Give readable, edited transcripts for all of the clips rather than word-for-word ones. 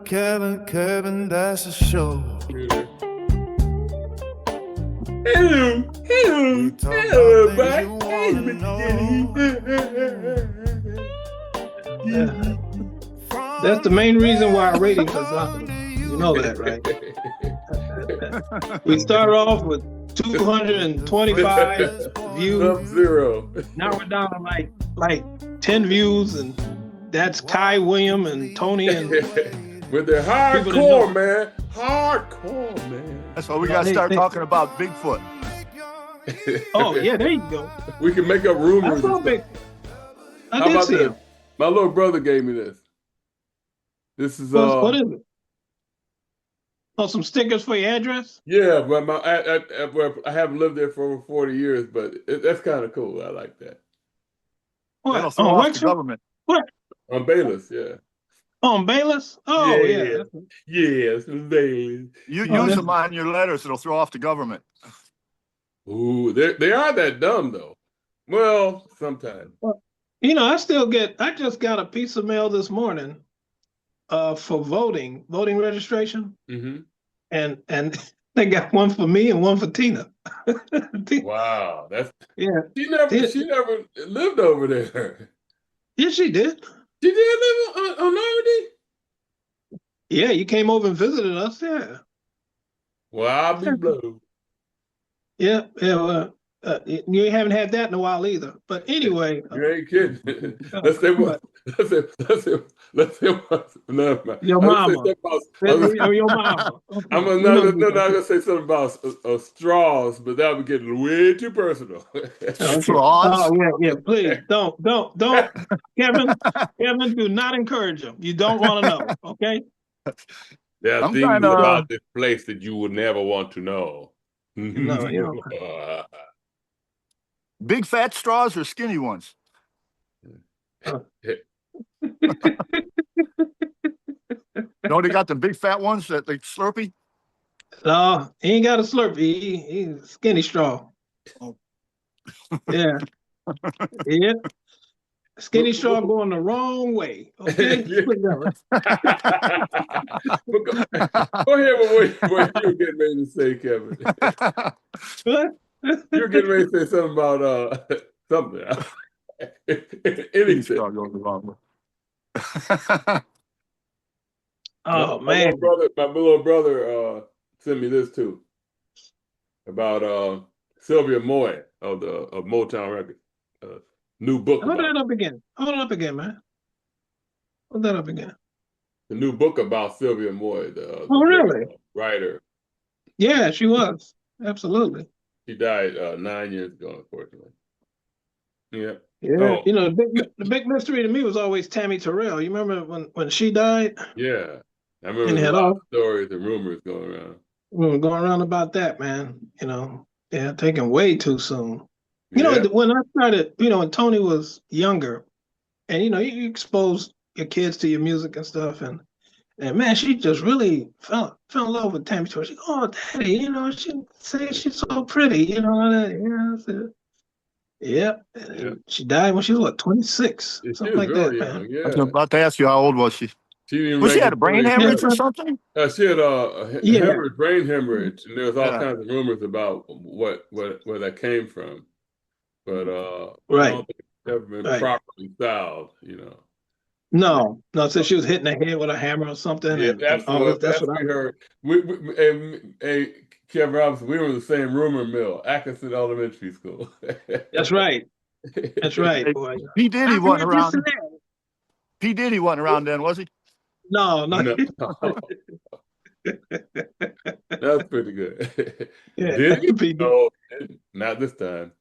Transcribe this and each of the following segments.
Kevin, that's a show. Hello, everybody. Hey, Mr. That's the main reason why our ratings are dropping. You know that, right? We started off with 225 views. Zero. Now we're down to like 10 views, and that's Kai, William, and Tony, and with their hardcore, man. Hardcore, man. That's why we got to start talking about Bigfoot. Oh yeah, there you go. We can make up rumors. I saw Bigfoot. How about this? My little brother gave me this. This is what is it? Oh, some stickers for your address? Yeah, but I haven't lived there for over 40 years, but that's kind of cool. I like that. What? On off the government. What? On Bayless, yeah. On Bayless? Oh, yeah. Yes, Bayless. You use them on your letters, it'll throw off the government. Ooh, they are that dumb, though. Well, sometimes. Well, you know, I just got a piece of mail this morning for voting registration. Mm-hmm. And they got one for me and one for Tina. Wow, yeah. She never lived over there. Yes, she did. She did live on Normandy? Yeah, you came over and visited us. Yeah. Well, I'll be blue. Yeah. Well, you haven't had that in a while either. But anyway, you ain't kidding. Let's say what. Never mind. Your mama. Your mama. Okay. I'm gonna say something about straws, but that would get way too personal. Straws? Oh yeah. Please don't, Kevin. Kevin, do not encourage him. You don't want to know. Okay. There are things about this place that you would never want to know. No, you know. Big fat straws or skinny ones? No, they got the big fat ones that like Slurpee? No, he ain't got a Slurpee. He's skinny straw. Oh. Yeah. Yeah. Skinny straw going the wrong way. Okay. Go ahead with what you were getting ready to say, Kevin. What? You're getting ready to say something about something. Anything. Oh man. My little brother sent me this too. About Sylvia Moy of Motown Records. New book. Hold that up again. Hold it up again, man. Hold that up again. The new book about Sylvia Moy, the really? writer. Yeah, she was. Absolutely. She died 9 years ago, unfortunately. Yeah. Yeah. Oh. You know, the big mystery to me was always Tammy Terrell. You remember when she died? Yeah. I remember a lot of stories and rumors going around. Going around about that, man. You know, taken way too soon. You know, when I started, when Tony was younger, and you expose your kids to your music and stuff, and man, she just really fell in love with Tammy Terrell. She go, "Oh, Daddy, she say she's so pretty, She died when she was 26, something like that, man. Yeah. I was about to ask you how old was she? She had a brain hemorrhage or something? She had a brain hemorrhage, and there was all kinds of rumors about where that came from. But I don't think it's ever been properly styled, No, so she was hitting her head with a hammer or something. Yeah, that's what I heard. Kevin Robinson, we were in the same rumor mill, Atkinson Elementary School. That's right. That's right. Boy. P. Diddy wasn't around. P. Diddy wasn't around then, was he? No. That's pretty good. Yeah, Did he? No, not this time.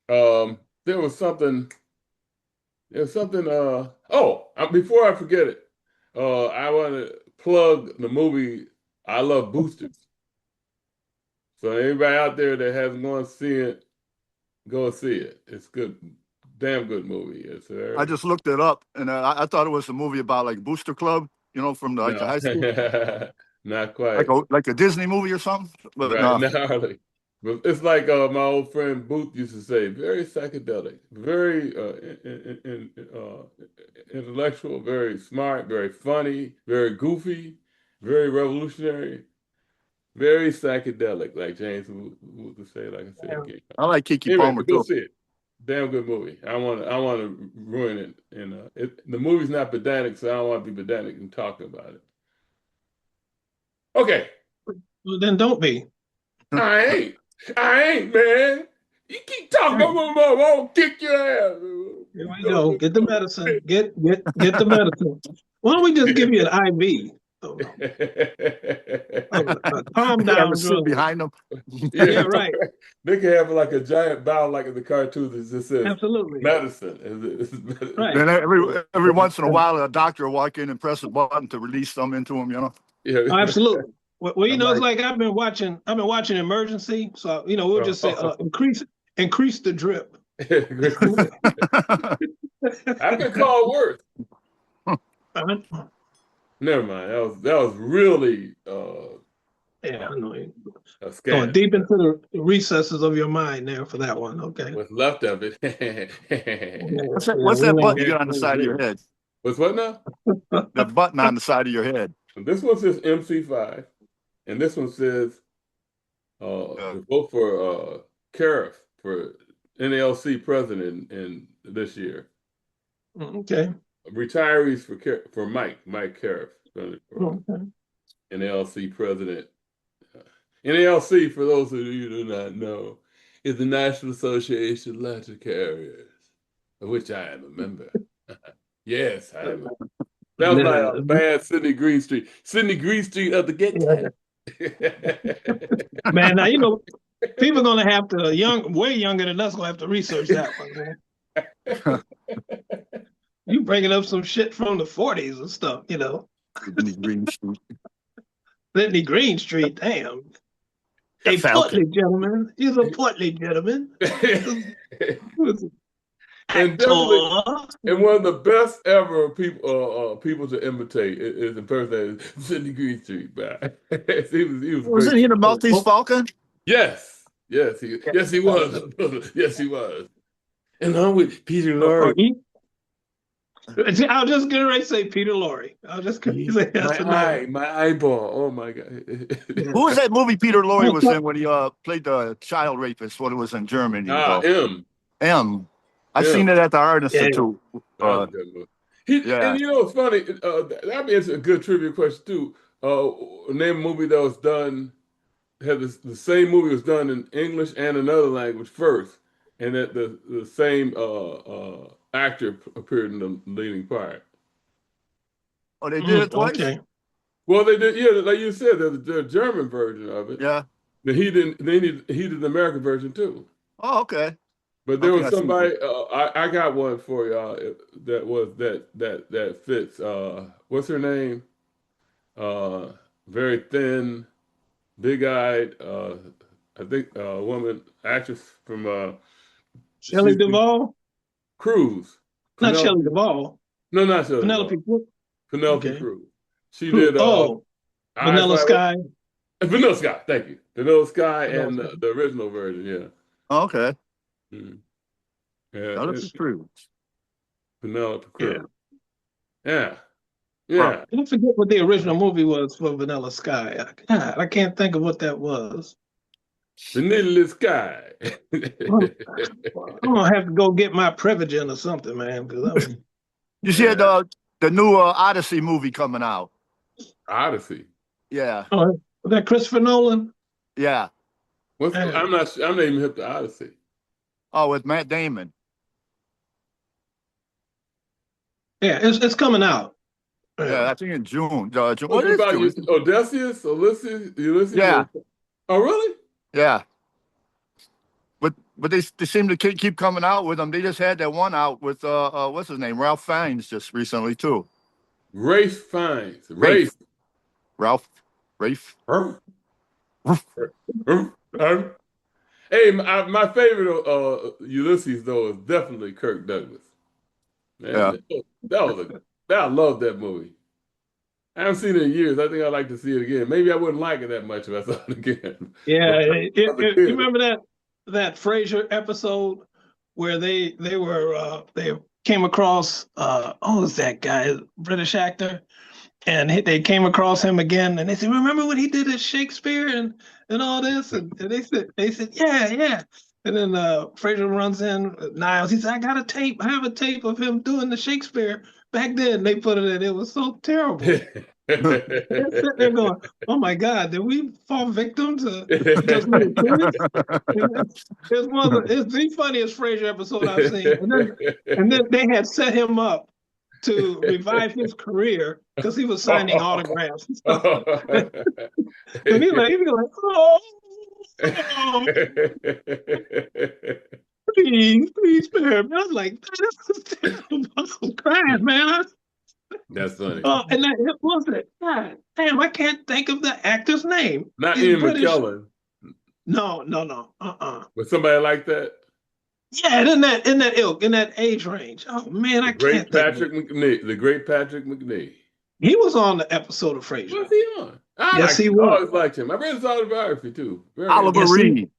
There was something. Before I forget it, I want to plug the movie I Love Boosters. So anybody out there that hasn't gone to see it, go see it. It's good, damn good movie. I just looked it up, and I thought it was a movie about like Booster Club, from the high school. Not quite. Like a Disney movie or something. But right, gnarly. But it's like my old friend Booth used to say, very psychedelic, very intellectual, very smart, very funny, very goofy, very revolutionary, very psychedelic, like James would say, like I said again. I like Kiki Anyway, Palmer but go too. see it. Damn good movie. I want to ruin it. And the movie's not pedantic, so I don't want to be pedantic and talking about it. Okay. Well, then don't be. I ain't. I ain't, man. You keep talking about my mom, I'll kick your ass. Here we go. Get the medicine. Get the medicine. Why don't we just give you an IV? A calm They have a down suit drug. behind them. Yeah, right. They can have like a giant bow like in the cartoons that just says Absolutely. medicine. Right. Then every once in a while, a doctor will walk in and press a button to release some into him. Yeah. Oh, absolutely. Well, you I'm know, it's like- like I've been watching Emergency, so we'll just say increase the drip. I've been called worse. Uh-huh. Never mind. That was really Yeah, I know. a Going scam. deep into the recesses of your mind there for that one. Okay. What's left of it. What's that button you get on the side of your head? What's what now? That button on the side of your head. This one says MC5, and this one says vote for Cariff for NLC president in this year. Okay. Retirees for Mike Cariff, Okay. NLC president. NLC, for those of you who do not know, is the National Association of Electric Carriers, of which I am a member. Yes, I am. That was like a bad Sidney Greenstreet. Sidney Greenstreet of the get time. Man, now people are gonna have to way younger than us gonna have to research that one, man. You bringing up some shit from the 40s and stuff, Sidney Greenstreet. Sidney Greenstreet, damn. A portly gentleman. He's a portly gentleman. And one of the best ever people to imitate is impersonating Sidney Greenstreet. He was Wasn't he the Maltese Falcon? Yes, he was. Yes, he was. And I'm with Peter Lorre. I was just going to say Peter Lorre. I was just going to say that's my eyeball. Oh my God. Who was that movie Peter Lorre was in when he played the child rapist when it was in Germany? M. I've seen it at the Art Institute. And it's funny. That means a good trivia question too. Name a movie that was done, had the same movie was done in English and another language first, and that the same actor appeared in the leading part. Oh, they did it twice? Okay. Well, they did. Yeah, like you said, there's the German version of it. Yeah. But he didn't. He did the American version too. Oh, okay. But there was somebody. I got one for y'all that fits. What's her name? Very thin, big-eyed. I think a woman actress from Shelley Duvall. Cruz. Not Shelley Duvall. No, not Shelley. Penelope Cruz. She did. Vanilla Sky. Vanilla Sky. Thank you. Vanilla Sky and the original version. Yeah. Oh, okay. Mm. Penelope Cruz. Penelope Cruz. Yeah. Yeah. I forget what the original movie was for Vanilla Sky. God, I can't think of what that was. Vanilla Sky. I'm gonna have to go get my Prevagen or something, man. You see the new Odyssey movie coming out? Odyssey. Yeah. Oh, was that Christopher Nolan? Yeah. I'm not even hip to Odyssey. Oh, with Matt Damon. Yeah, it's coming out. Yeah, I think in June. What about June? Odysseus? Ulysses? Yeah. Oh, really? Yeah. But they seem to keep coming out with them. They just had that one out with what's his name? Ralph Fiennes just recently too. Rafe Fiennes. Ralph. Hey, my favorite Ulysses though is definitely Kirk Douglas. Man, Yeah. I love that movie. I haven't seen it in years. I think I'd like to see it again. Maybe I wouldn't like it that much if I saw it again. Yeah, But you remember that Frasier episode where they came across who's that guy, British actor, and they came across him again, and they said, "Remember what he did at Shakespeare and all this?" And they said, "Yeah." And then Frasier runs in, Niles. He said, "I got a tape. I have a tape of him doing the Shakespeare back then." They put it in. It was so terrible. They're sitting there going, "Oh my God, did we fall victim to just little kids?" It's the funniest Frasier episode I've seen. And then they had set him up to revive his career because he was signing autographs and stuff. And he'd be like, "Oh, please spare me." I was like, "This is terrible." I was crying, man. That's funny. And it was it. God damn, I can't think of the actor's name. Not Ian McKellen. No. But somebody like that? Yeah, in that ilk, in that age range. Oh man, I can't think of it. The great Patrick McNee. He was on the episode of Frasier. Was he on? Yes, he was. I always liked him. I read his autobiography too. Oliver Reed.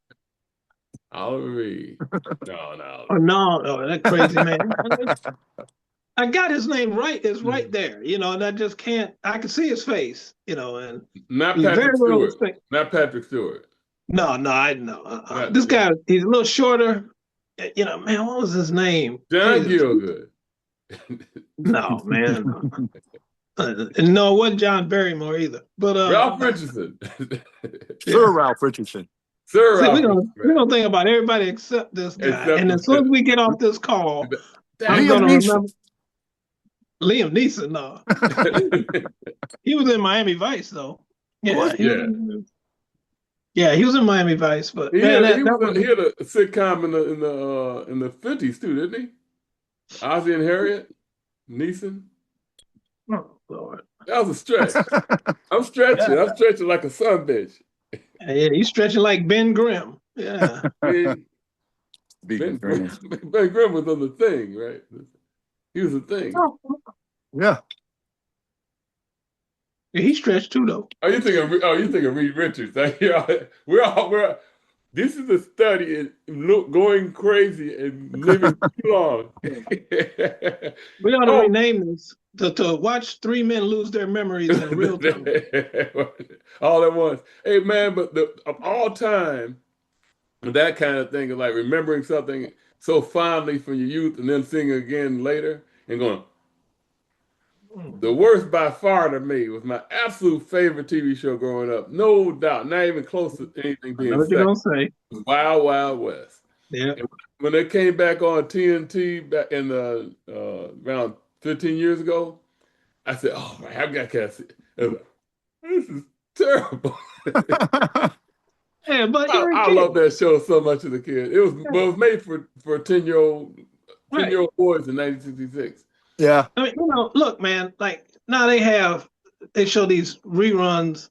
Oliver Reed. No. Oh, no, that crazy man. I got his name right. It's right there, and I just can't. I can see his face, and not Patrick Stewart. Not Patrick Stewart. No, I know. This guy, he's a little shorter. Man, what was his name? John Gielgud. No, man. No, it wasn't John Barrymore either. But Ralph Richardson. Sir Ralph Richardson. Sir Ralph. We're gonna think about everybody except this guy. And as soon as we get off this call, I'm gonna remember Liam Neeson. No, he was in Miami Vice though. Yeah, he was in Miami Vice. But he had a sitcom in the 50s too, didn't he? Ozzie and Harriet, Neeson. Oh Lord, that was a stretch. I'm stretching. I'm stretching like a son bitch. Yeah, he's stretching like Ben Grimm. Yeah. Ben Grimm was on the Thing, right? He was a Thing. Yeah. He stretched too, though. You think of Reed Richards? This is a study in going crazy and living too long. We ought to rename this to watch three men lose their memories in real time. All at once. Hey, man, but of all time, that kind of thing is like remembering something so fondly from your youth and then seeing it again later and going, the worst by far to me was my absolute favorite TV show growing up. No doubt. Not even close to anything being what you're gonna say. Wild Wild West. Yeah. And when they came back on TNT back in around 15 years ago, I said, "Oh, my, I've got to see it. This is terrible." Yeah, but I love that show so much as a kid. It was made for 10-year-old boys in 1966. Yeah. I mean, look, man, like now they show these reruns,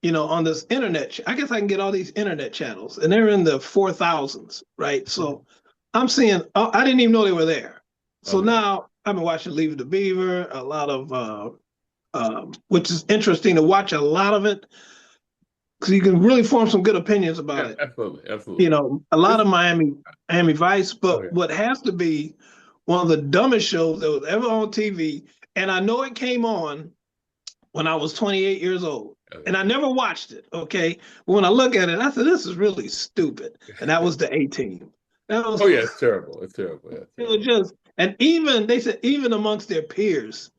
on this internet. I guess I can get all these internet channels and they're in the 4,000s, right? So I'm seeing, I didn't even know they were there. So now I've been watching Leave It to Beaver, a lot of, which is interesting to watch a lot of it because you can really form some good opinions about it. Absolutely. A lot of Miami Vice, but what has to be one of the dumbest shows that was ever on TV. And I know it came on when I was 28 years old. And I never watched it, okay? But when I look at it, I said, this is really stupid. And that was the A-Team. It's terrible. It's terrible. Yeah, it was just, and they said, even amongst their peers,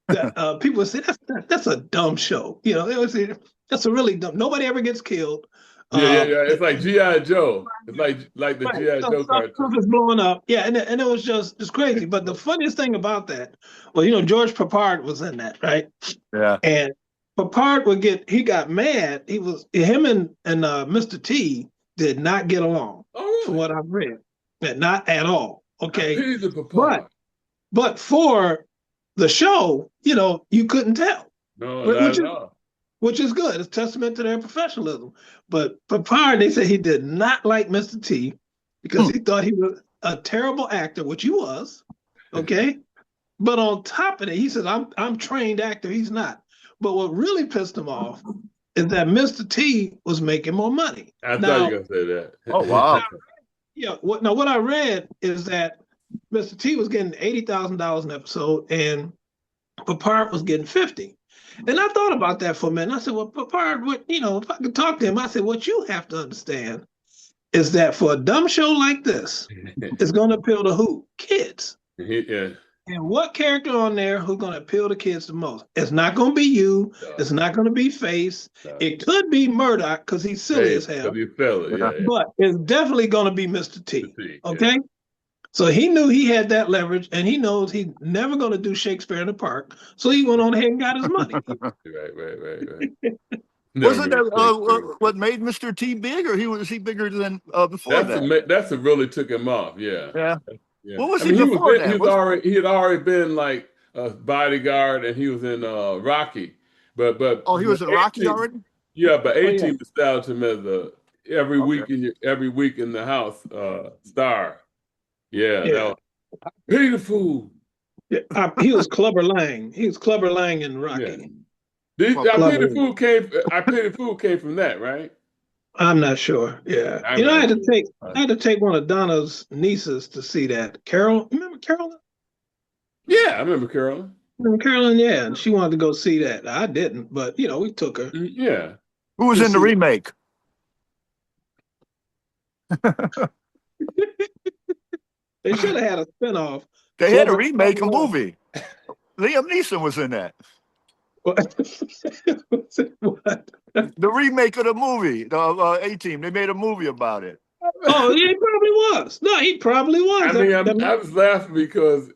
that, people say, that's a dumb show. That's a really dumb, nobody ever gets killed. Yeah. It's like G.I. Joe. It's like the G.I. Joe cartoon. Stuff is blowing up. Yeah, and it was just crazy. But the funniest thing about that, George Papard was in that, right? Yeah. And Papard he got mad. Him and Mr. T did not get along. Oh, really? From what I've read. Not at all. Okay. But for the show, you couldn't tell. No, not at all. Which is good. It's testament to their professionalism. But Papard, they said he did not like Mr. T because he thought he was a terrible actor, which he was. Okay. But on top of it, he said, I'm trained actor. He's not. But what really pissed him off is that Mr. T was making more money. I thought you were going to say that. Oh, wow. Yeah. What I read is that Mr. T was getting $80,000 an episode, and Papart was getting 50. And I thought about that for a minute. I said, well, Papart, if I could talk to him, I said, what you have to understand is that for a dumb show like this, it's going to appeal to who? Kids. Yeah. And what character on there who's going to appeal to kids the most? It's not going to be you. No. It's not going to be Face. No. It could be Murdoch because he's silly as hell. But it's definitely going to be Mr. T. Okay? Yeah. So he knew he had that leverage, and he knows he's never going to do Shakespeare in the Park. So he went on ahead and got his money. Right. Wasn't that what made Mr. T big, or was he bigger than before that? That's what really took him off. Yeah. Yeah. What was he before that? He had already been like a bodyguard, and he was in Rocky. But he was in Rocky already. Yeah, but 18 established him as every week in the house star. Yeah. Pay the fool. Yeah, he was Clubber Lang. He was Clubber Lang in Rocky. Yeah. I Pay the Fool came from that, right? I'm not sure. Yeah, I had to take one of Donna's nieces to see that. Carol, remember Carolyn? Yeah, I remember Carolyn. Carolyn, yeah, and she wanted to go see that. I didn't, but we took her. Yeah. Who was in the remake? They should have had a spinoff. They had a remake a movie. Liam Neeson was in that. What? The remake of the movie, the A-Team. They made a movie about it. Oh, yeah, he probably was. No, he probably was. I was laughing because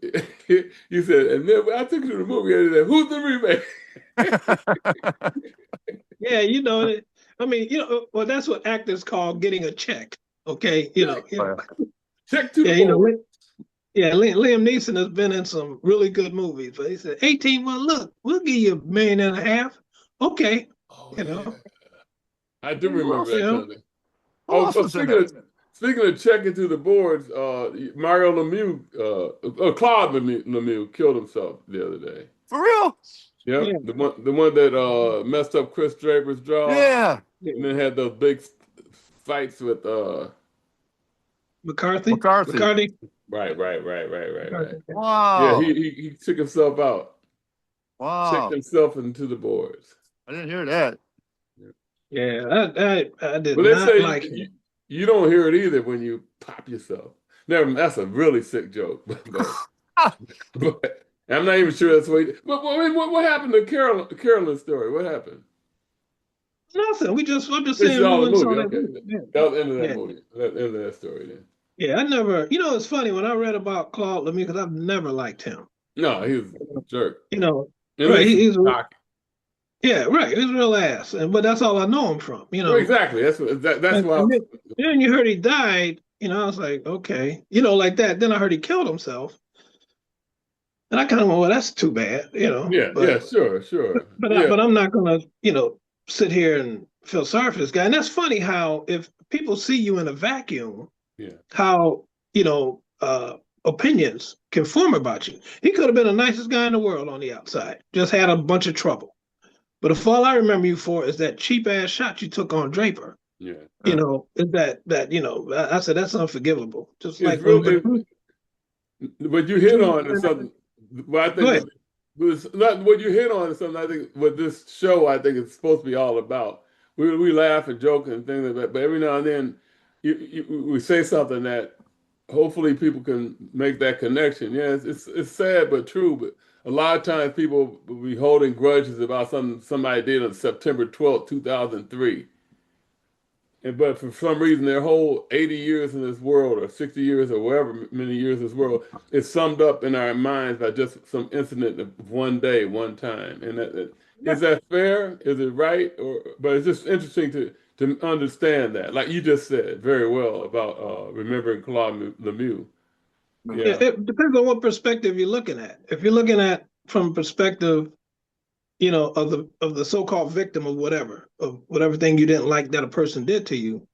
you said, and then I took you to the movie and said, who's the remake? Yeah, well, that's what actors call getting a check. Okay, Check to the board. Liam Neeson has been in some really good movies, but he said, 18, well, look, we'll give you $1.5 million. Okay. I do remember that. Speaking of checking to the boards, Mario Lemieux, Claude Lemieux killed himself the other day. For real? Yeah. The one that messed up Chris Draper's jaw. Yeah. And then had those big fights with McCarthy. Right. Wow. Yeah, he took himself out. Wow. Checked himself into the boards. I didn't hear that. Yeah, I did not say like it. You don't hear it either when you pop yourself. That's a really sick joke. But I'm not even sure that's what he did. But what happened to Carolyn's story? What happened? Nothing. I'm just saying. That was the end of that movie. End of that story then. Yeah, I never. It's funny when I read about Claude Lemieux because I've never liked him. No, he was a jerk. Right? He's yeah, right. He was a real ass, but that's all I know him from. Well, exactly. That's why. Then you heard he died. I was like, okay, like that. Then I heard he killed himself, and I kind of went, well, that's too bad. Yeah, sure. But I'm not gonna, sit here and feel sorry for this guy. And that's funny how if people see you in a vacuum. Yeah. How opinions can form about you. He could have been the nicest guy in the world on the outside, just had a bunch of trouble. But if all I remember you for is that cheap ass shot you took on Draper, is that I said that's unforgivable. Just like but you hit on something. Well, I think what you hit on is something I think what this show I think is supposed to be all about. We laugh and joke and things like that, but every now and then. We say something that hopefully people can make that connection. Yeah, it's sad but true. But a lot of times people will be holding grudges about something somebody did on September 12th, 2003. But for some reason, their whole 80 years in this world, or 60 years, or whatever many years in this world, is summed up in our minds by just some incident of one day, one time. And is that fair? Is it right? But it's just interesting to understand that, like you just said very well about remembering Claude Lemieux. Yeah. It depends on what perspective you're looking at. If you're looking at from perspective, of the so-called victim of whatever thing you didn't like that a person did to you,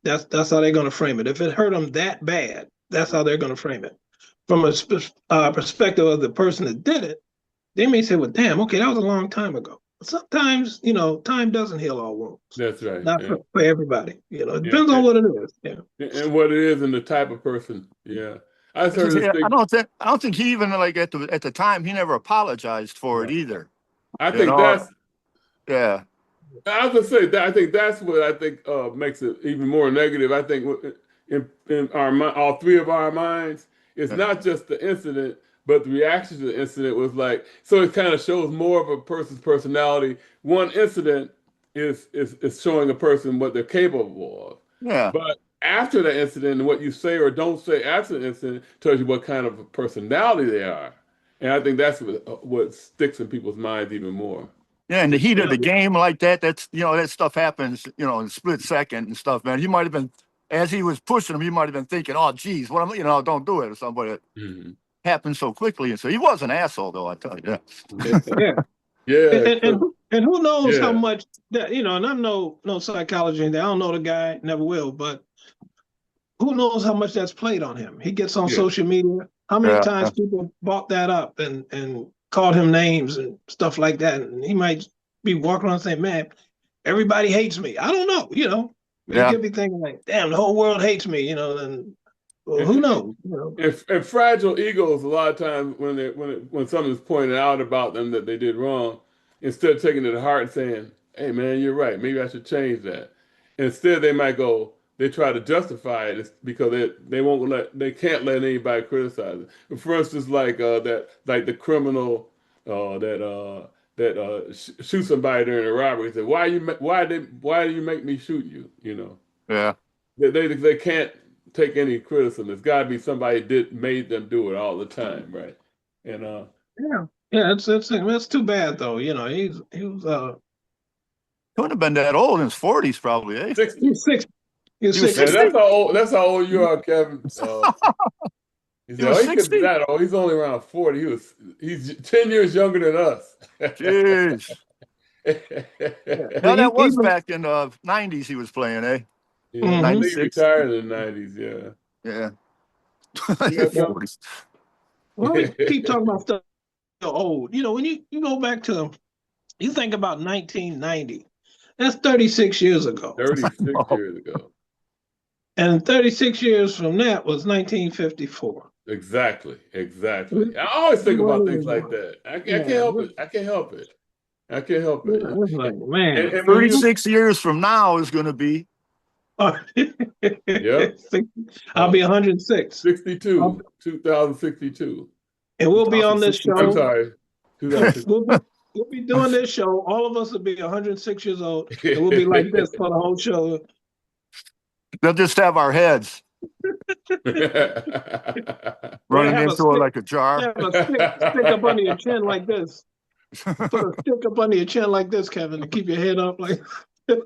that's how they're going to frame it. If it hurt them that bad, that's how they're going to frame it. From a perspective of the person that did it, they may say, well, damn, okay, that was a long time ago. sometimes, time doesn't heal all wounds. That's right. Not for everybody. It depends on what it is. Yeah. And what it is and the type of person. Yeah. I don't think he even like at the time he never apologized for it either. I think that's yeah. I was gonna say that I think that's what I think makes it even more negative. I think in all three of our minds, it's not just the incident, but the reaction to the incident was like. So it kind of shows more of a person's personality. One incident is showing a person what they're capable of. Yeah. But after the incident, and what you say or don't say after the incident tells you what kind of a personality they are. And I think that's what sticks in people's minds even more. Yeah, in the heat of the game like that, that stuff happens, in a split second and stuff, man. He might have been, as he was pushing him, he might have been thinking, oh, geez, what am don't do it or something. But it happened so quickly. And so he was an asshole, though, I tell you. Yeah. And who knows how much that, and I'm no psychology, and I don't know the guy, never will, but who knows how much that's played on him. He gets on social media. How many times people bought that up and called him names and stuff like that, and he might be walking around saying, "Man, everybody hates me." I don't know, He could be thinking like, "Damn, the whole world hates me," and who knows? And fragile egos, a lot of times when something's pointed out about them that they did wrong, instead of taking it to heart and saying, "Hey, man, you're right. Maybe I should change that." Instead, they might go. They try to justify it because they can't let anybody criticize it. For instance, like the criminal that shoot somebody during a robbery. Say, why do you make me shoot you? Yeah. They can't take any criticism. It's got to be somebody made them do it all the time, right? And it's too bad though. He was couldn't have been that old in his 40s, probably. Eh? 60. He was 60. That's how old you are, Kevin. He said, he could be that old. He's only around 40. He's 10 years younger than us. Jeez. That was back in the 90s he was playing, eh? Yeah, he retired in the 90s, yeah. Well, we keep talking about stuff old. When you go back to, you think about 1990. That's 36 years ago. 36 years ago. And 36 years from that was 1954. Exactly. I always think about things like that. I can't help it. I can't help it. Like, man. And 36 years from now is going to be. Yep. I'll be 106. 62. 2062. And we'll be on this show. I'm sorry. We'll be doing this show. All of us will be 106 years old. And we'll be like this for the whole show. They'll just have our heads running into it like a jar. Have a stick up under your chin like this. Put a stick up under your chin like this, Kevin, to keep your head up like. And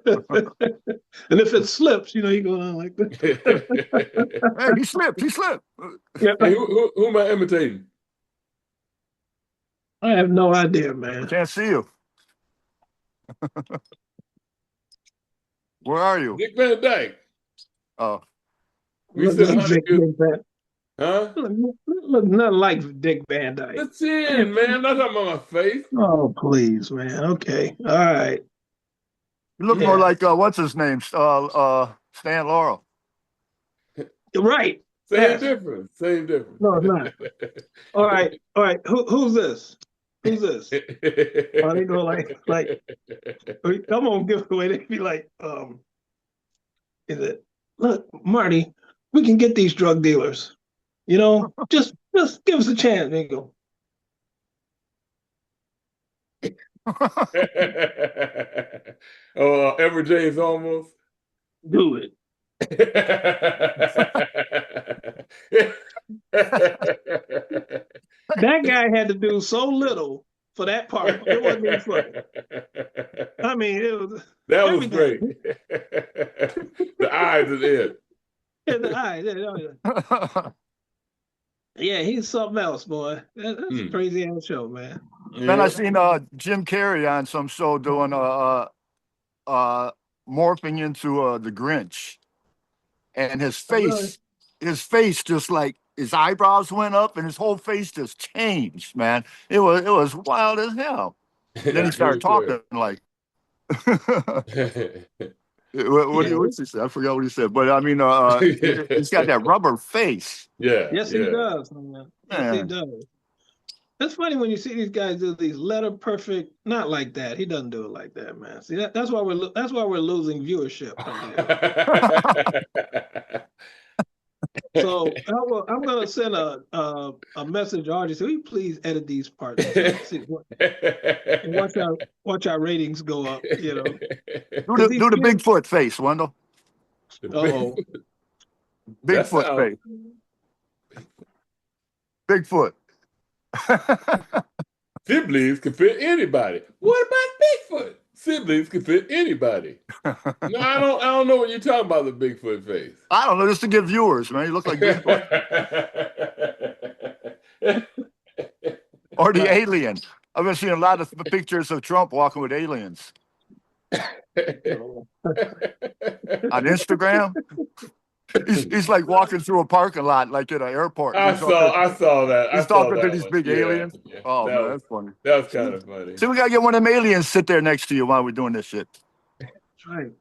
if it slips, you go on like this. Hey, he slipped. Yeah. Hey, who am I imitating? I have no idea, man. I can't see you. Where are you? Dick Van Dyke. Oh. We said Huh? Look nothing like Dick Van Dyke. The chin, man. I'm not talking about my face. Oh, please, man. Okay. All right. You look more like, what's his name? Stan Laurel. Right. Same difference. No, it's not. All right. Who's this? Oh, they go like, come on, give it away. They be like, is it? Look, Marty, we can get these drug dealers. Just give us a chance. They go. Ever James almost. Do it. That guy had to do so little for that part. It wasn't even funny. I mean, it was. That was great. The eyes is it. Yeah, the eyes. Yeah, he's something else, boy. That's a crazy ass show, man. Then I seen Jim Carrey on some show doing morphing into the Grinch, and his face just like his eyebrows went up and his whole face just changed, man. It was wild as hell. Then he started talking like, what's he say? I forgot what he said. But I mean, he's got that rubber face. Yeah. Yes, he does, man. Yes, he does. It's funny when you see these guys do these letter perfect, not like that. He doesn't do it like that, man. See, that's why we're losing viewership. So I'm gonna send a message to Audrey. So will you please edit these parts? And watch our ratings go up. You know, do the Bigfoot face, Wendell. Oh, Bigfoot face. Bigfoot. Siblings can fit anybody. What about Bigfoot? Siblings can fit anybody. No, I don't know what you're talking about, the Bigfoot face. I don't know, just to get viewers, man. You look like Bigfoot. Or the alien. I've been seeing a lot of pictures of Trump walking with aliens. On Instagram. He's like walking through a parking lot, like at an airport. I saw that. He's talking to these big aliens. Yeah. Oh, man, that's funny. That was kind of funny. So we gotta get one of them aliens sit there next to you while we're doing this shit. That's right.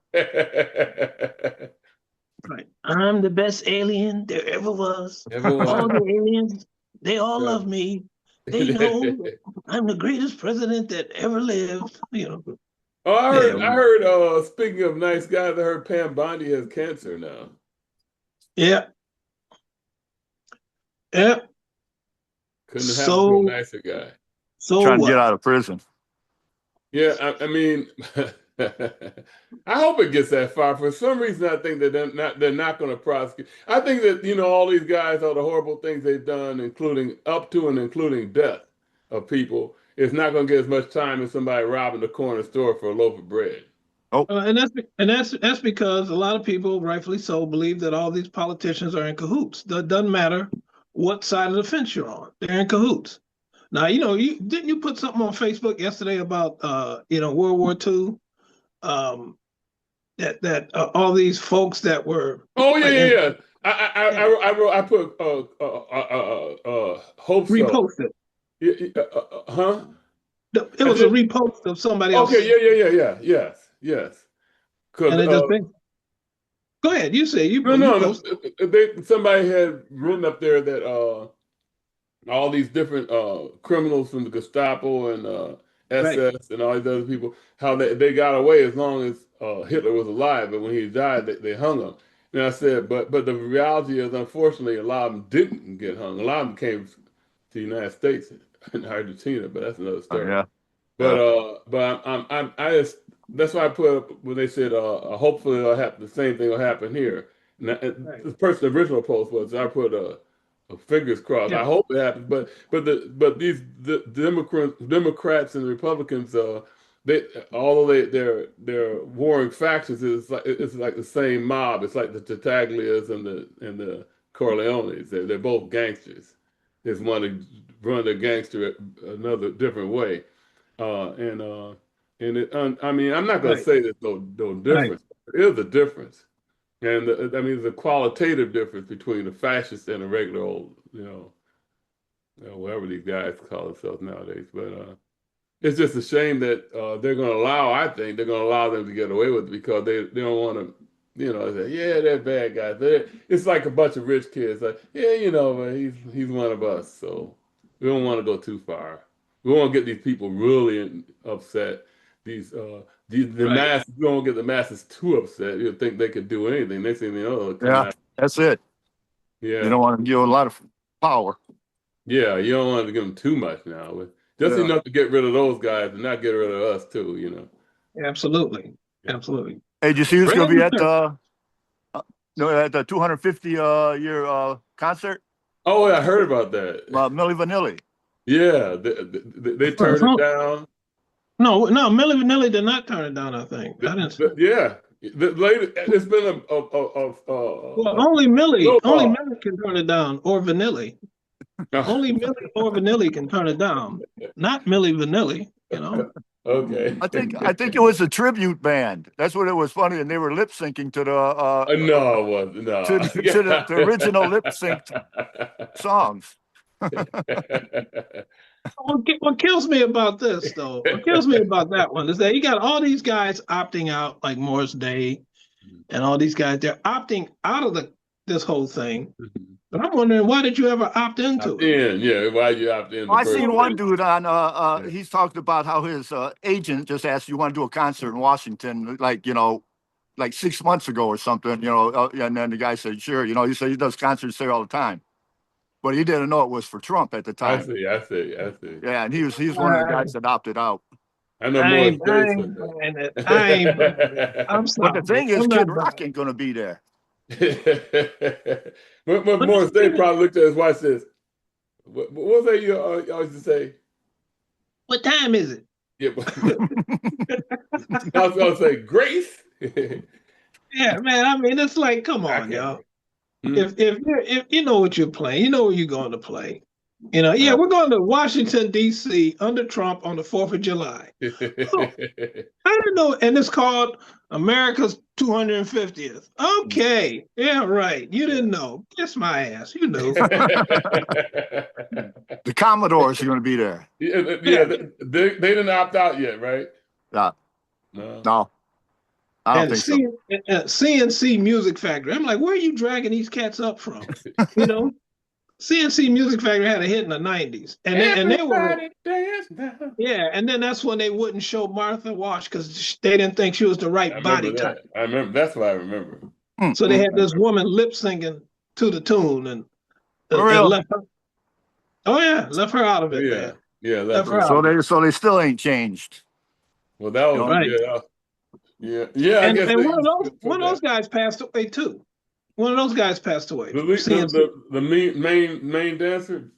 Right. I'm the best alien there ever was. All the aliens, they all love me. They know I'm the greatest president that ever lived. You know. Oh, I heard. Speaking of nice guys, I heard Pam Bondi has cancer now. Yeah. Couldn't have happened to a nicer guy. So trying to get out of prison. Yeah, I mean, I hope it gets that far. For some reason, I think that they're not going to prosecute. I think that all these guys, all the horrible things they've done, including up to and including death of people, it's not going to get as much time as somebody robbing the corner store for a loaf of bread. Oh, and that's because a lot of people, rightfully so, believe that all these politicians are in cahoots. That doesn't matter what side of the fence you're on; they're in cahoots. Now, didn't you put something on Facebook yesterday about World War II? That all these folks that were. Oh yeah. I put hope reposted. Huh? It was a repost of somebody else. Okay, yeah. Yes. And it just go ahead. You say you. No. Somebody had written up there that all these different criminals from the Gestapo and SS and all these other people, how they got away as long as Hitler was alive, but when he died, they hung him. And I said, but the reality is, unfortunately, a lot of them didn't get hung. A lot of them came to the United States and Argentina, but that's another story. Yeah. But that's why I put up when they said hopefully the same thing will happen here. And the person the original post was, I put fingers crossed. Yeah. I hope it happens. But these Democrats and Republicans, although they're warring factions, it's like the same mob. It's like the Tartaglias and the Corleones. They're both gangsters. They just want to run their gangster another different way. I mean, I'm not going to say there's no difference. There is a difference. And there's a qualitative difference between the fascist and a regular old, whatever these guys call themselves nowadays. But it's just a shame that they're going to allow them to get away with it because they don't want to, say, yeah, they're bad guys. It's like a bunch of rich kids. Like, yeah, but he's one of us. So we don't want to go too far. We won't get these people really upset. The masses, we don't get the masses too upset. You think they could do anything. Next thing you know, that's it. Yeah, you don't want to give a lot of power. Yeah, you don't want to give them too much now, but just enough to get rid of those guys and not get rid of us too. Absolutely. Hey, did you see who's going to be at the 250 year concert? Oh, I heard about that. Milli Vanilli. Yeah, they turned it down. No, Milli Vanilli did not turn it down. I think. It's been only Milli can turn it down, or Vanilli. Only Milli or Vanilli can turn it down, not Milli Vanilli. Okay. I think it was a tribute band. That's what it was funny, and they were lip syncing to the. No, it wasn't. No. To the original lip synced songs. What kills me about this, though, what kills me about that one is that you got all these guys opting out, like Morris Day, and all these guys. They're opting out of this whole thing. But I'm wondering, why did you ever opt into it? Yeah, why you opt in? I seen one dude on. He's talked about how his agent just asked, "You want to do a concert in Washington?" Like like 6 months ago or something. And then the guy said, "Sure." He said he does concerts there all the time, but he didn't know it was for Trump at the time. I see. Yeah, and he's one of the guys that opted out. I know more. I'm sorry. But the thing is, Kid Rock ain't gonna be there. but Morris Day probably looked at his wife and says, what was that you always to say? What time is it? Yeah, I was gonna say Grace. Yeah, man. I mean, it's like, come on, y'all. If you know what you're playing, you know where you're going to play. Yeah, we're going to Washington, D.C. under Trump on the 4th of July. Oh, I don't know. And it's called America's 250th. Okay. Yeah, right. You didn't know. Kiss my ass. You knew. The Commodores are going to be there. Yeah, they didn't opt out yet, right? No. I don't think so. CNC Music Factory. I'm like, where are you dragging these cats up from? CNC Music Factory had a hit in the 90s. And they were and then that's when they wouldn't show Martha Wash because they didn't think she was the right body type. I remember. That's what I remember. So they had this woman lip singing to the tune and left her. Oh yeah, left her out of it. Yeah, man. Yeah, so they still ain't changed. Well, that was right. Yeah. And one of those guys passed away too. One of those guys passed away. The main dancer.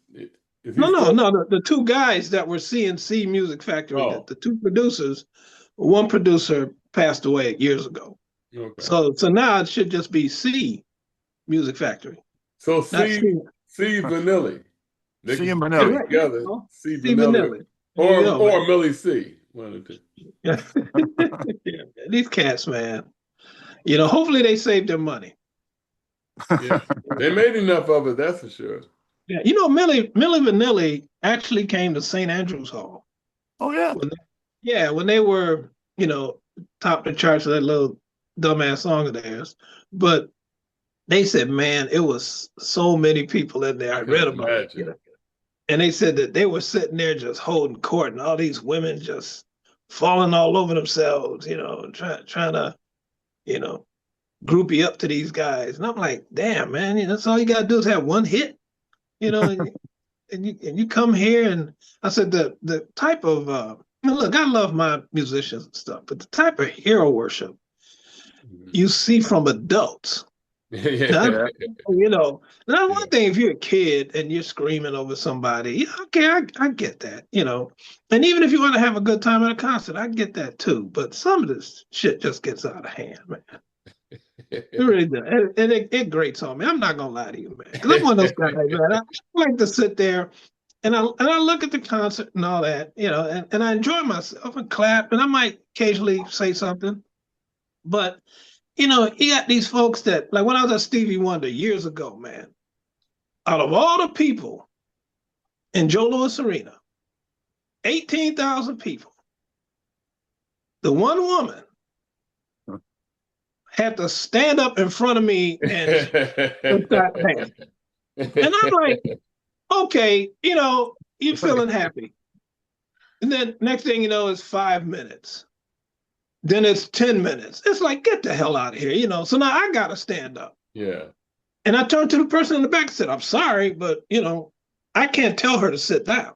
No. The two guys that were CNC Music Factory. The two producers. One producer passed away years ago. Okay. So now it should just be C Music Factory. So C Vanilli. C and Vanilli together. C Vanilli. Or Millie C. One of the two. Yeah, these cats, man. Hopefully they saved their money. Yeah, they made enough of it, that's for sure. Yeah, Millie Vanilli actually came to St. Andrews Hall. Oh yeah. When they were, top the charts of that little dumbass song of theirs. But they said, man, it was so many people in there. I read about it. And they said that they were sitting there just holding court and all these women just falling all over themselves, trying to, groupie up to these guys. And I'm like, damn, man, that's all you got to do is have one hit, and you come here. And I said, the type of, look, I love my musicians and stuff, but the type of hero worship you see from adults. Now, one thing if you're a kid and you're screaming over somebody, okay, I get that, and even if you want to have a good time at a concert, I get that too. But some of this shit just gets out of hand, man. It really does, and it grates on me. I'm not gonna lie to you, man, because I'm one of those guys, man. I like to sit there and I look at the concert and all that, and I enjoy myself and clap, and I might occasionally say something, but. You got these folks that, like when I was at Stevie Wonder years ago, man, out of all the people in Joe Louis Arena, 18,000 people, the one woman had to stand up in front of me and start dancing. And I'm like, okay, you're feeling happy. And then next thing you know is 5 minutes. Then it's 10 minutes. It's like, get the hell out of here, So now I got to stand up. Yeah. And I turned to the person in the back and said, I'm sorry, but, I can't tell her to sit down.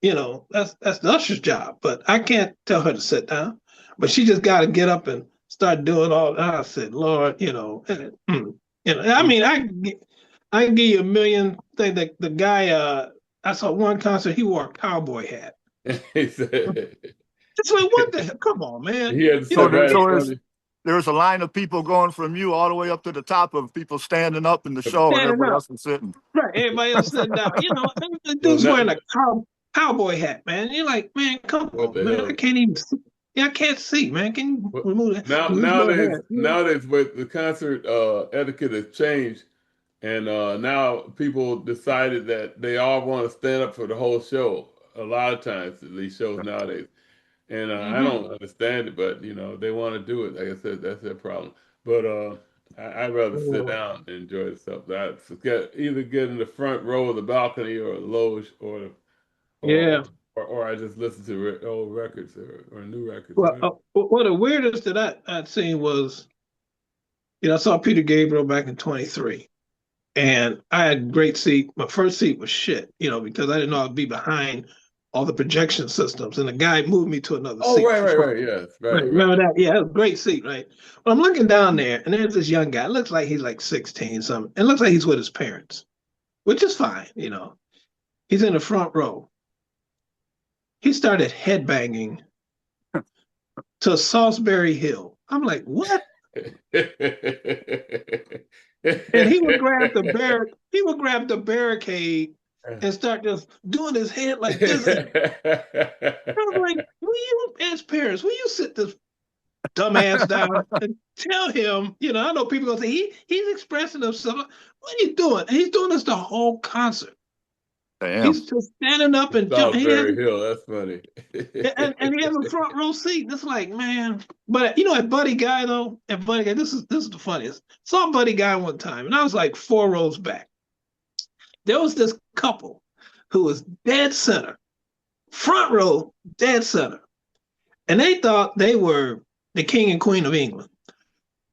That's the usher's job, but I can't tell her to sit down. But she just got to get up and start doing all that. I said, Lord, I mean, I can give you a million things. The guy, I saw one concert, he wore a cowboy hat. It's like, what the hell? Come on, man. There was a line of people going from you all the way up to the top of people standing up in the show and everybody else was sitting. Right, everybody else sitting down. The dude's wearing a cowboy hat, man. You're like, man, come on, man. I can't even see. I can't see, man. Can you remove that? Nowadays, with the concert etiquette has changed, and now people decided that they all want to stand up for the whole show. a lot of times these shows nowadays, and I Mhm. don't understand it, but they want to do it. Like I said, that's their problem. But I'd rather sit Yeah. down and enjoy the stuff. Either get in the front row of the balcony or the loge, or Yeah. or I just listen to old records or new records. Well, one of the weirdest that I'd seen was, I saw Peter Gabriel back in 23. And I had a great seat. My first seat was shit, because I didn't know I'd be behind all the projection systems. And the guy moved me to another Oh, seat right, for right, front. right. Yes, Right. right, Remember right. that? Yeah, it was a great seat, right? But I'm looking down there, and there's this young guy. It looks like he's like 16 something. It looks like he's with his parents, which is fine. He's in the front row. He started headbanging to Solsbury Hill. I'm like, what? And he would grab the barricade and start just doing his head like this. And I was like, as parents, will you sit this dumbass down and tell him, I know people gonna say he's expressing himself. What are you doing? And he's doing this the whole concert. Damn. He's just standing up and jumping. Salisbury Hill, that's funny. And he has a front row seat. It's like, man. But at Buddy Guy though, this is the funniest. Saw Buddy Guy one time, and I was like 4 rows back. There was this couple who was dead center, front row, dead center. And they thought they were the king and queen of England.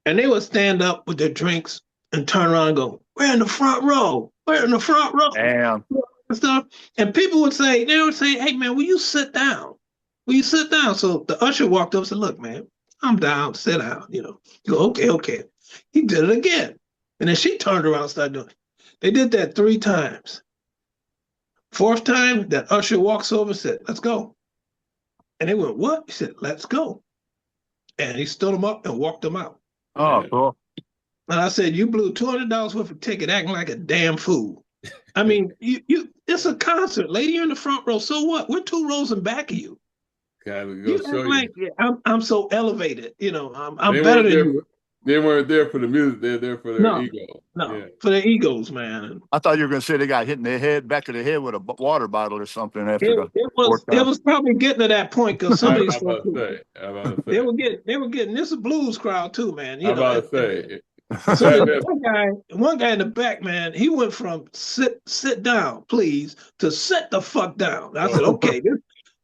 And they would stand up with their drinks and turn around and go, we're in the front row. We're in the front row. Damn. And stuff. And people would say, hey, man, will you sit down? Will you sit down? So the usher walked up and said, look, man, I'm down, sit down. You go, okay. He did it again. And then she turned around and started doing it. They did that 3 times. 4th time, that usher walks over and said, let's go. And they went, what? He said, let's go. And he stood them up and walked them out. Oh, cool. And I said, you blew $200 worth of ticket acting like a damn fool. I mean, it's a concert. Lady, you're in the front row. So what? We're 2 rows in back of you. You act like, I'm so elevated. I'm They better weren't than there you. They weren't there for the music. They're there for their No, ego. no, Yeah. for their egos, man. I thought you were going to say they got hit in the back of the head with a water bottle or something after It, it was 4th time. it was probably getting to that point because some of these folks they were getting this is a blues crowd too, man. I'm about to say. So one guy in the back, man, he went from sit down, please, to sit the fuck down. I said, okay,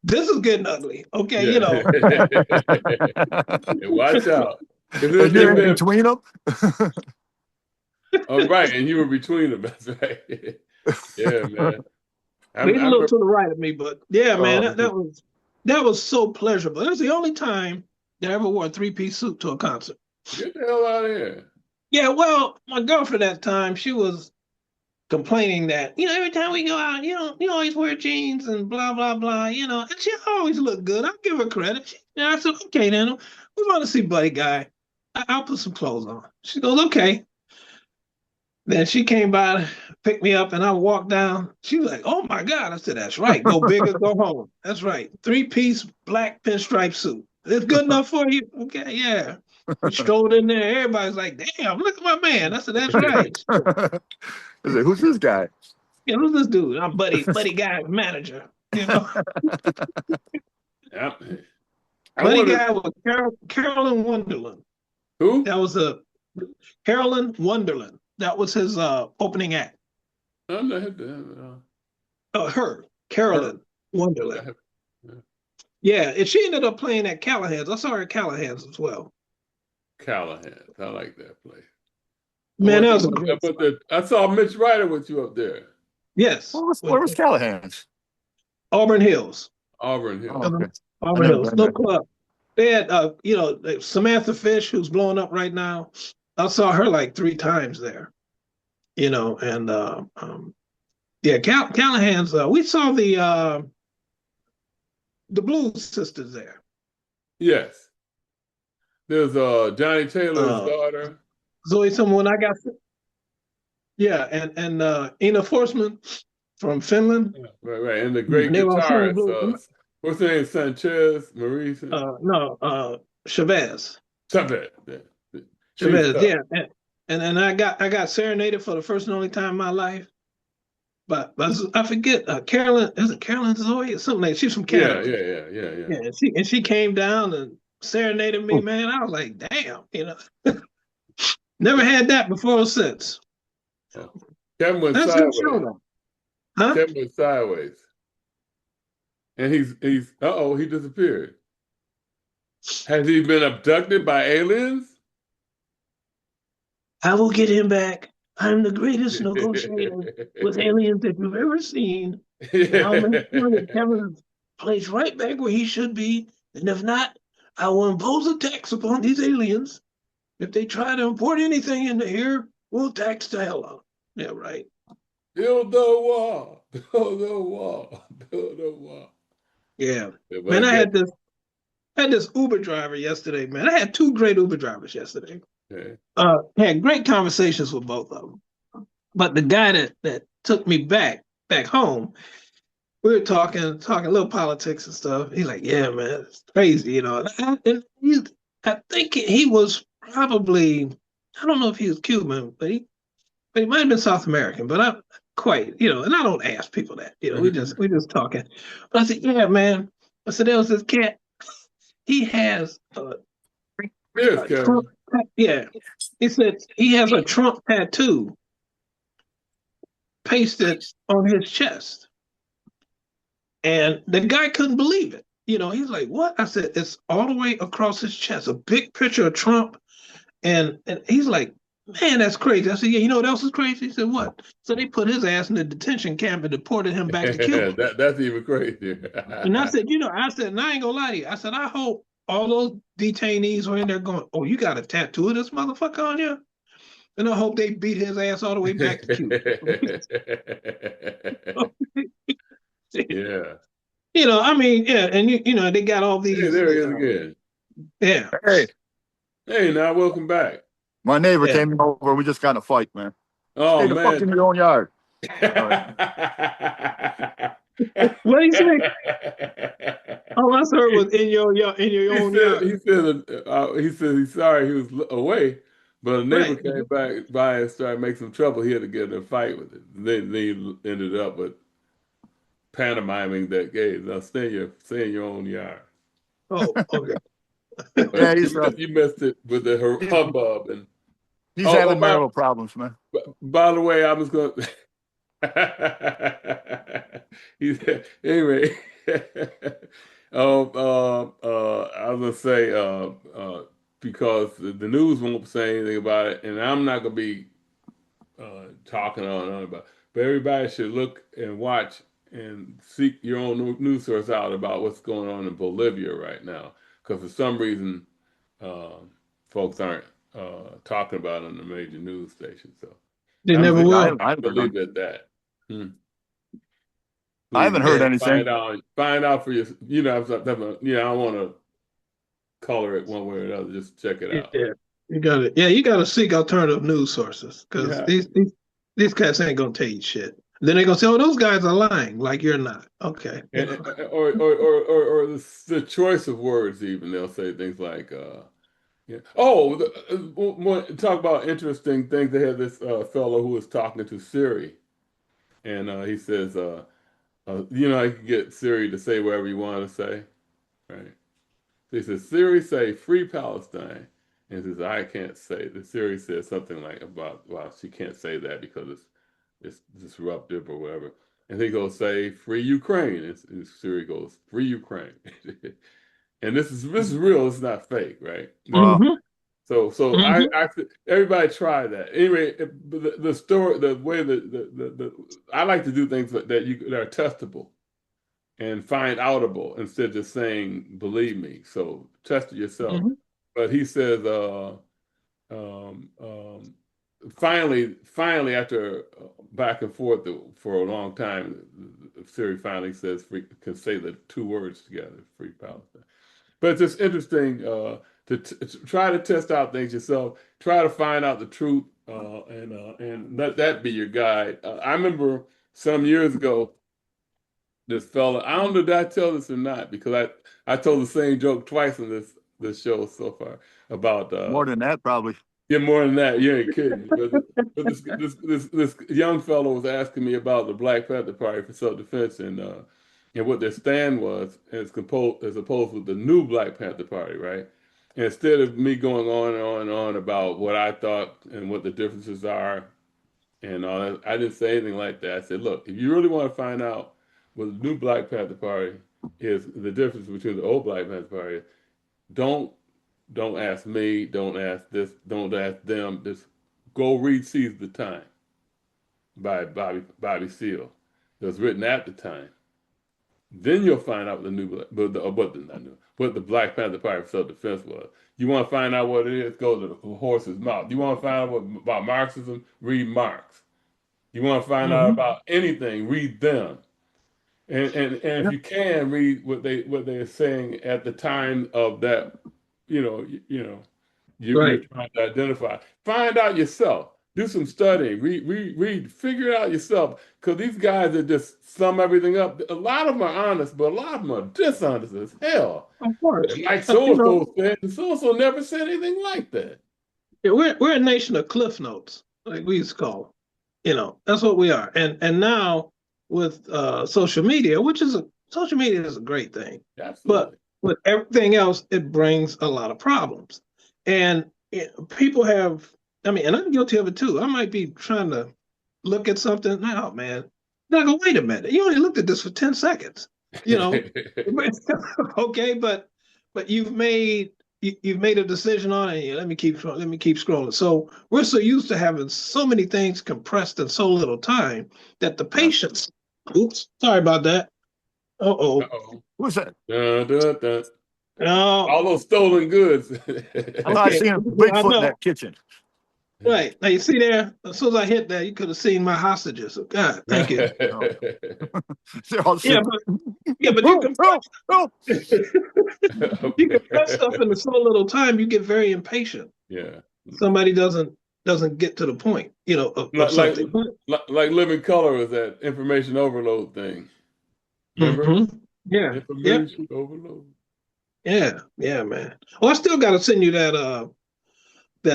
this is getting ugly. Okay, Watch out. And you're in between them? Oh, right, and you were between them. That's right. Yeah, man. He's a little to the right of me, but yeah, man, that was so pleasurable. That was the only time that I ever wore a 3-piece suit to a concert. Get the hell out of here. Yeah, well, my girlfriend at that time, she was complaining that, every time we go out, you always wear jeans and blah, blah, blah, and she always looked good. I'll give her credit. I said, okay, then, we want to see Buddy Guy. I'll put some clothes on. She goes, okay. Then she came by, picked me up, and I walked down. She was like, oh, my God. I said, that's right. Go big or go home. That's right. 3-piece black pinstripe suit. It's good enough for you? Okay, yeah. We strolled in there. Everybody's like, damn, look at my man. I said, that's right. I said, who's this guy? Yeah, who's this dude? I'm Buddy Guy's manager. Yep. Buddy Guy was Carolyn Wonderland. Who? That was Carolyn Wonderland. That was his opening act. Her, Carolyn Wonderland. Yeah, and she ended up playing at Callahan's. I saw her at Callahan's as well. Callahan's. I like that place. Man, that was a great spot. I saw Mitch Ryder with you up there. Yes. Where was Callahan's? Auburn Hills. Auburn Hills. Oh, okay. Auburn Hills. No club. They had, Samantha Fish, who's blowing up right now. I saw her like 3 times there. And Callahan's. We saw the Blues Sisters there. Yes. There's Johnny Taylor's daughter. Zoe, someone I got. Yeah, and Ina Forsman from Finland. Right. And the great guitarist. What's her name? Sanchez, Maurice? No, Chavez. Chavez. Chavez, yeah. And I got serenaded for the first and only time in my life but I forget Carolyn. Is it Carolyn Zoe or something like? She's from Canada. Yeah. And she came down and serenaded me, man. I was like, damn, never had that before or since. Kevin went That's a good show, sideways. though. Huh? Kevin went sideways. And he disappeared. Has he been abducted by aliens? I will get him back. I'm the greatest negotiator with aliens that you've ever seen. And I'll make sure that Kevin is placed right back where he should be. And if not, I will impose a tax upon these aliens. If they try to import anything into here, we'll tax the hell out. Yeah, right. Build the wall. Build the wall. Build the wall. Yeah. Man, I had this Uber driver yesterday, man. I had two great Uber drivers yesterday. Had great conversations with both of them. But the guy that took me back home, we were talking a little politics and stuff. He's like, yeah, man, it's crazy, And I think he was probably, I don't know if he was Cuban, but he might have been South American, but I'm quite, and I don't ask people that, we just talking. But I said, yeah, man. I said, there was this cat. He has Trump, yeah. He said he has a Trump tattoo pasted on his chest. And the guy couldn't believe it. He's like, what? I said, it's all the way across his chest, a big picture of Trump. And he's like, man, that's crazy. I said, yeah, you know what else is crazy? He said, what? So they put his ass in a detention camp and deported him back to Cuba. That's even crazy. And I said, and I ain't gonna lie to you. I said, I hope all those detainees were in there going, oh, you got a tattoo of this motherfucker on you? And I hope they beat his ass all the way back to Cuba. Yeah. And they got all these. Hey, there he is again. Yeah. Hey, now welcome back. My neighbor came over. We just got in a fight, man. Oh, stay man. the fuck in your own yard. What did he say? Oh, I heard was in your own yard. He said he's sorry he was away, but a neighbor came back by and started making some trouble. He had to get in a fight with it. They ended up with pantomiming that, hey, now stay in your own yard. Oh, okay. Yeah, you missed it with the hubbub and he's having marital problems, man. By the way, I was going. Anyway, I was gonna say because the news won't say anything about it, and I'm not gonna be talking on and on about it. But everybody should look and watch and seek your own news source out about what's going on in Bolivia right now, because for some reason folks aren't talking about it on the major news stations. So they never will. I believe that. I haven't heard anything. Find out for your, I don't want to color it one way or another. Just check it out. Yeah, you got it. Yeah, you got to seek alternative news sources because these cats ain't gonna tell you shit. Then they're gonna say, "Oh, those guys are lying." Like you're not. Okay. Or the choice of words. Even they'll say things like, talk about interesting things. They had this fellow who was talking to Siri, and he says, I can get Siri to say whatever you want to say, right? So he says, Siri, say free Palestine. And he says, I can't say. The Siri says something like she can't say that because it's disruptive or whatever. And he goes, say free Ukraine. And Siri goes, free Ukraine. And this is real. It's not fake, right? Mm-hmm. So everybody try that. Anyway, the story, the way that I like to do things that are testable and find outable instead of just saying believe me. So test it yourself. Mm-hmm. But he says, finally, after back and forth for a long time, Siri finally says can say the two words together, free Palestine. But it's just interesting to try to test out things yourself, try to find out the truth, and let that be your guide. I remember some years ago, this fella, I don't know did I tell this or not, because I told the same joke twice on this show so far about more than that probably. Yeah, more than that. You ain't kidding. But this young fellow was asking me about the Black Panther Party for self-defense and what their stand was as opposed with the new Black Panther Party, right? And instead of me going on and on and on about what I thought and what the differences are and all that, I didn't say anything like that. I said, look, if you really want to find out what the new Black Panther Party is, the difference between the old Black Panther Party, don't don't ask me, don't ask this, don't ask them. Just go read Seize the Time by Bobby Seale. It was written at the time. Then you'll find out what the Black Panther Party for self-defense was. You want to find out what it is, go to the horse's mouth. You want to find out about Marxism, read Marx. You want to find out about anything, read them. And if you can read what they're saying at the time of that, you're trying to identify. Find out yourself. Do some studying. Read. Figure it out yourself. Because these guys that just sum everything up. A lot of them are honest, but a lot of them are dishonest as hell. Of course. Like so-and-so said, and so-and-so never said anything like that. Yeah, we're a nation of cliff notes, like we used to call. That's what we are. And now with social media, social media is a great thing. Absolutely. But with everything else, it brings a lot of problems. And people have, and I'm guilty of it too. I might be trying to look at something. No, man. I go, wait a minute. You only looked at this for 10 seconds. Okay, but you've made a decision on it. Let me keep scrolling. So we're so used to having so many things compressed in so little time that the patience. Oops, sorry about that. What's that? Dun, dun, dun. All those stolen goods. I'm not seeing Bigfoot in that kitchen. Right. Now you see there, as soon as I hit that, you could have seen my hostages. Oh, God, thank you. Yeah, but you can you can press stuff in so little time, you get very impatient. Yeah. Somebody doesn't get to the point, of something. Like Living Color is that information overload thing. Remember? Yeah. Information overload. Yeah, man. Well, I still got to send you that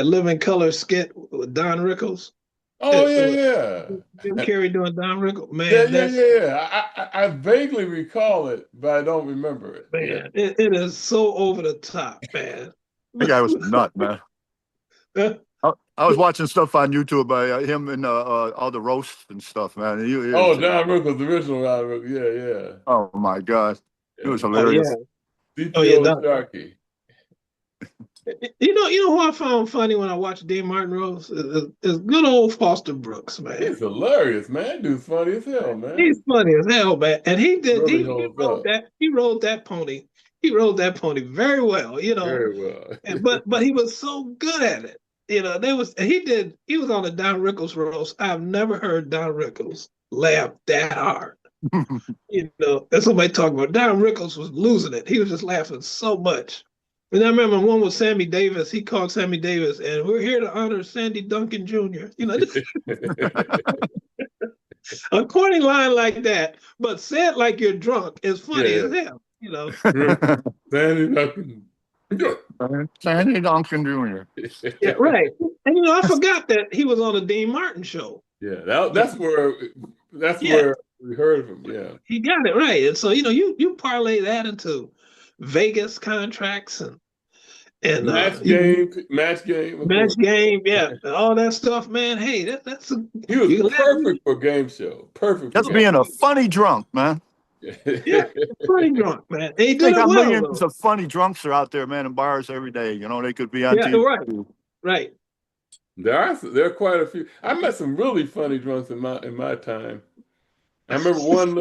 Living Color skit with Don Rickles. Oh yeah. Jim Carrey doing Don Rickles. Man, yeah. I vaguely recall it, but I don't remember it. Man, it is so over the top, man. That guy was a nut, man. I was watching stuff on YouTube by him and all the roasts and stuff, man. Don Rickles, the original Don Rickles. Yeah. Oh my God, it was hilarious. Sharkey. You know who I found funny when I watched Dean Martin roast is good old Foster Brooks, man. He's hilarious, man. That dude's funny as hell, man. He's funny as hell, man. And he rode that pony. He rode that pony very well, Very well. but he was so good at it. He was on the Don Rickles roast. I've never heard Don Rickles laugh that hard. That's somebody talking about. Don Rickles was losing it. He was just laughing so much. And I remember one with Sammy Davis. He called Sammy Davis, and we're here to honor Sandy Duncan Jr. A corny line like that, but said like you're drunk is funny as hell. Sandy Duncan. Sandy Duncan Jr. Yeah, right. And I forgot that he was on the Dean Martin show. Yeah, that's where we heard of him. Yeah, he got it right. And so you parlay that into Vegas contracts and match game, yeah, all that stuff, man. Hey, he was perfect for game show. Perfect. That's being a funny drunk, man. Yeah, funny drunk, man. He did it well, millions of funny drunks are out there, man, in bars every day. They could be on TV. Right. There are quite a few. I met some really funny drunks in my time. I remember one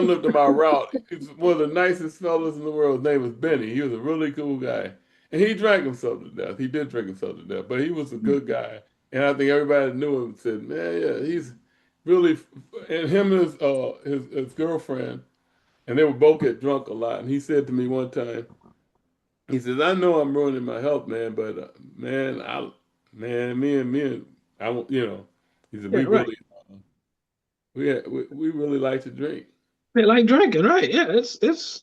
lived on my route. He was one of the nicest fellas in the world. His name was Benny. He was a really cool guy. And he drank himself to death. He did drink himself to death, but he was a good guy. And I think everybody that knew him said, man, yeah, he's really, and him and his girlfriend, and they would both get drunk a lot. And he said to me one time, he says, I know I'm ruining my health, man, but me and I won't, he said, we really like to drink. They like drinking, right? Yeah, it's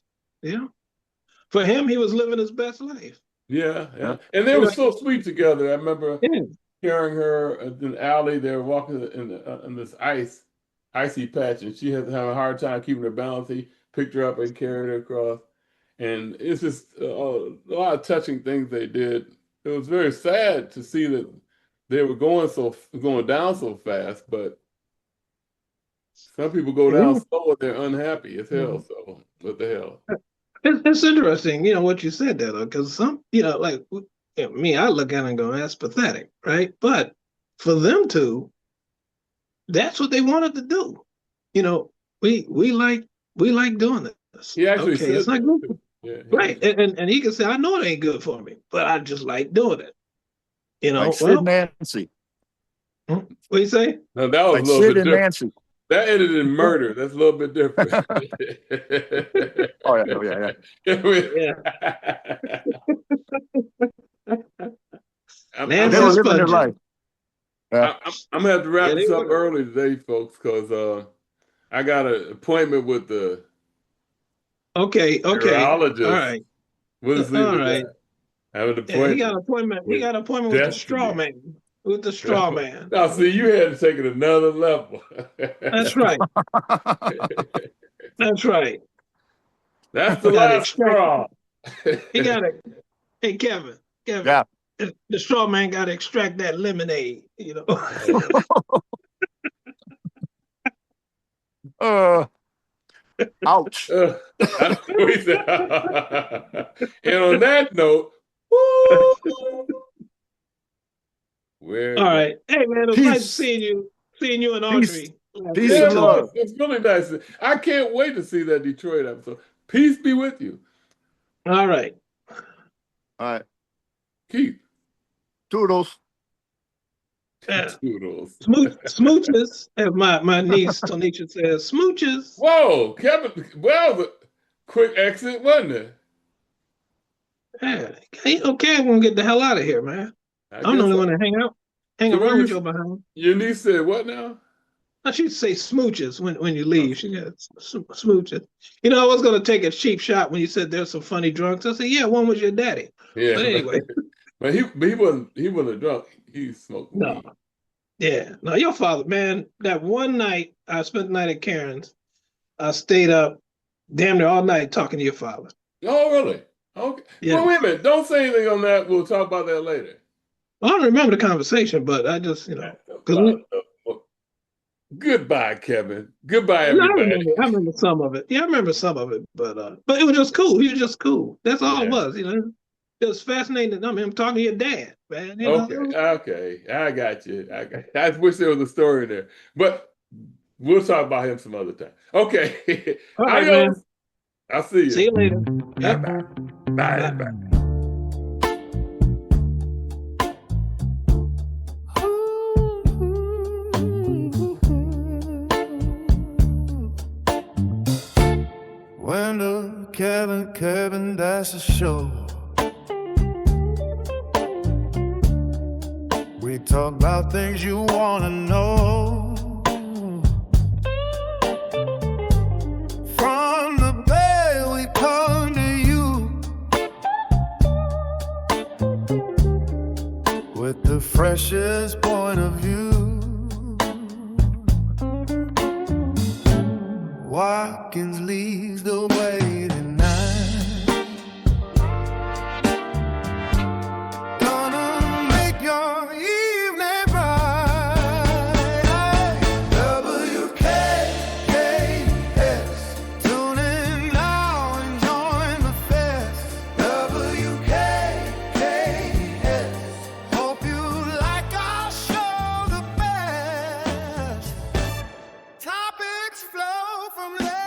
For him, he was living his best life. Yeah. And they were so sweet together. I remember carrying her in the alley. They were walking in this icy patch, and she had having a hard time keeping her balance. He picked her up and carried her across. And it's just a lot of touching things they did. It was very sad to see that they were going down so fast, but some people go down slow and they're unhappy as hell. So what the hell? It's interesting, what you said there, though, because some, like me, I look at it and go, that's pathetic, right? But for them to, that's what they wanted to do. We like doing this. He actually said it's not good. Yeah, right. And he can say, I know it ain't good for me, but I just like doing it. Like Sid and Nancy. What do you say? No, that was like a little Sid bit and different. Nancy. That ended in murder. That's a little bit different. Oh yeah. Nancy They were living their life. I'm gonna have to wrap this up early today, folks, because I got an appointment with the urologist. All right. We'll see. All right. I have an appointment. He got an appointment. He got an appointment with the straw man. With the straw man. Now, see, you had to take it another level. That's right. That's right. That's the last straw. He got it. Hey, Kevin. Yeah. The straw man got to extract that lemonade. Ouch. And on that note, woo, all right. Hey, man, it was nice seeing you and Audrey. Peace and love. It's really nice. I can't wait to see that Detroit episode. Peace be with you. All right. All right. Keith. Toodles. Toodles. Smooches, as my niece Tonisha says, smooches. Whoa, Kevin. Well, the quick exit, wasn't it? Yeah. Okay, I'm going to get the hell out of here, man. I'm the only one to hang around with your behind. Your niece said what now? She'd say smooches when you leave. She got smooches. I was going to take a cheap shot when you said there's some funny drunks. I said, yeah, one was your daddy. Yeah. But anyway. But he wasn't a drunk. He smoked weed. Yeah. No, your father, man, that one night I spent the night at Karen's, I stayed up damn near all night talking to your father. Oh, really? Okay. Yeah. Well, wait a minute. Don't say anything on that. We'll talk about that later. Well, I don't remember the conversation, but I just, Goodbye, Kevin. Goodbye, everybody. I remember some of it. Yeah, I remember some of it, but it was just cool. He was just cool. That's all it was, It was fascinating. I'm talking to your dad, man. Okay. I got you. I wish there was a story there, but we'll talk about him some other time. Okay. All right, man. I'll see you. See you later. Bye. Wendell, Kevin, that's a show. We talk about things you wanna know. From the bay we come to you with the freshest point of view. Watkins leads the way tonight. Gonna make your evening bright. WKKS, tune in now and join the fest. WKKS, hope you like our show the best. Topics flow from left